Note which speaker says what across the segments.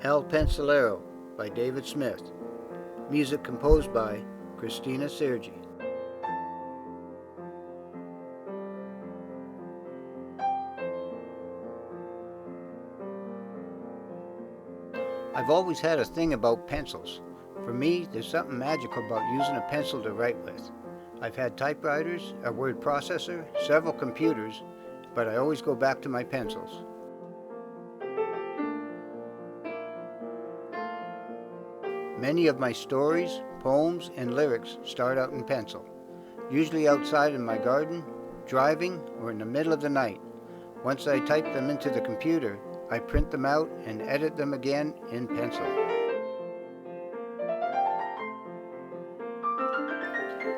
Speaker 1: El Pencilero by David Smith. Music composed by Christina Sergi. I've always had a thing about pencils. For me, there's something magical about using a pencil to write with. I've had typewriters, a word processor, several computers, but I always go back to my pencils. Many of my stories, poems, and lyrics start out in pencil, usually outside in my garden, driving, or in the middle of the night. Once I type them into the computer, I print them out and edit them again in pencil.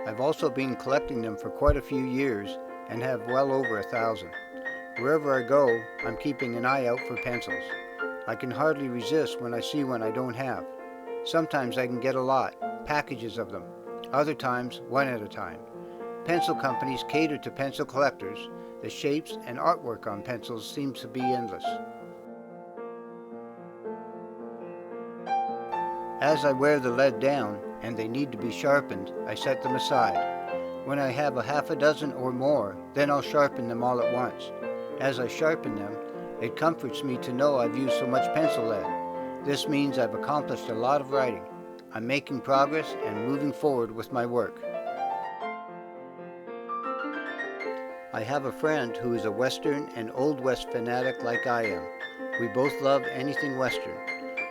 Speaker 1: I've also been collecting them for quite a few years and have well over 1,000. Wherever I go, I'm keeping an eye out for pencils. I can hardly resist when I see one I don't have. Sometimes I can get a lot, packages of them. Other times, one at a time. Pencil companies cater to pencil collectors. The shapes and artwork on pencils seems to be endless. As I wear the lead down and they need to be sharpened, I set them aside. When I have a half a dozen or more, then I'll sharpen them all at once. As I sharpen them, it comforts me to know I've used so much pencil lead. This means I've accomplished a lot of writing. I'm making progress and moving forward with my work. I have a friend who is a Western and Old West fanatic like I am. We both love anything Western.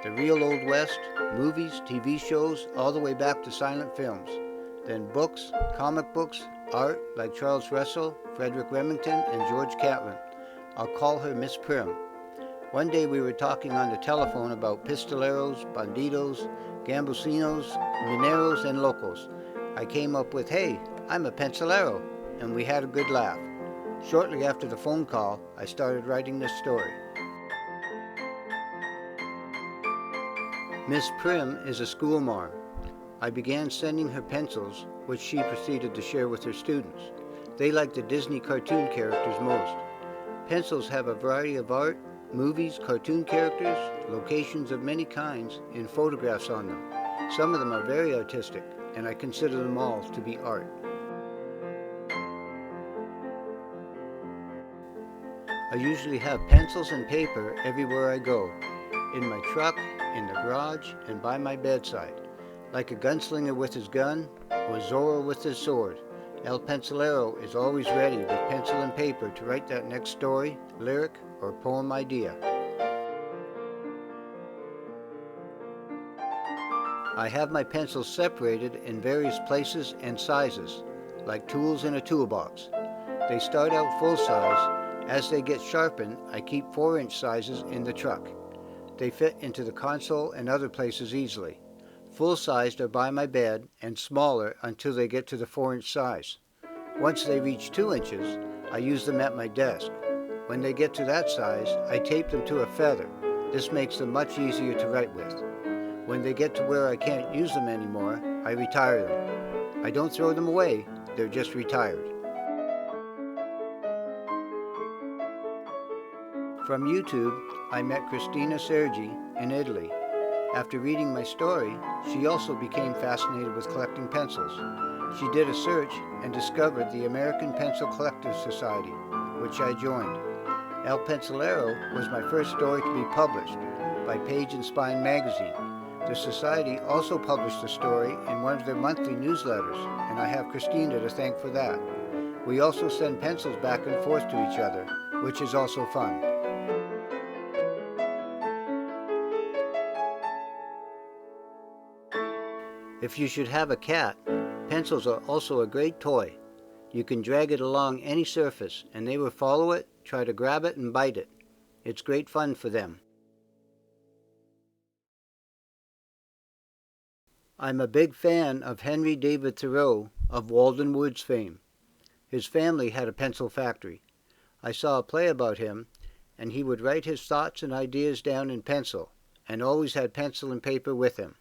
Speaker 1: The real Old West, movies, TV shows, all the way back to silent films. Then books, comic books, art like Charles Russell, Frederick Remington, and George Catlin. I'll call her Miss Prim. One day we were talking on the telephone about pistoleros, bandidos, gambusinos, mineros, and locos. I came up with, "Hey, I'm a pencilero," and we had a good laugh. Shortly after the phone call, I started writing this story. Miss Prim is a schoolmarm. I began sending her pencils, which she proceeded to share with her students. They like the Disney cartoon characters most. Pencils have a variety of art, movies, cartoon characters, locations of many kinds, and photographs on them. Some of them are very artistic, and I consider them all to be art. I usually have pencils and paper everywhere I go, in my truck, in the garage, and by my bedside. Like a gunslinger with his gun, or Zorro with his sword, El Pencilero is always ready with pencil and paper to write that next story, lyric, or poem idea. I have my pencils separated in various places and sizes, like tools in a toolbox. They start out full size. As they get sharpened, I keep 4-inch sizes in the truck. They fit into the console and other places easily. Full-sized are by my bed and smaller until they get to the 4-inch size. Once they reach 2 inches, I use them at my desk. When they get to that size, I tape them to a feather. This makes them much easier to write with. When they get to where I can't use them anymore, I retire them. I don't throw them away, they're just retired. From YouTube, I met Christina Sergi in Italy. After reading my story, she also became fascinated with collecting pencils. She did a search and discovered the American Pencil Collectors Society, which I joined. El Pencilero was my first story to be published by Page and Spine magazine. The society also published the story in one of their monthly newsletters, and I have Christina to thank for that. We also send pencils back and forth to each other, which is also fun. If you should have a cat, pencils are also a great toy. You can drag it along any surface, and they will follow it, try to grab it, and bite it. It's great fun for them. I'm a big fan of Henry David Thoreau of Walden Woods fame. His family had a pencil factory. I saw a play about him, and he would write his thoughts and ideas down in pencil, and always had pencil and paper with him.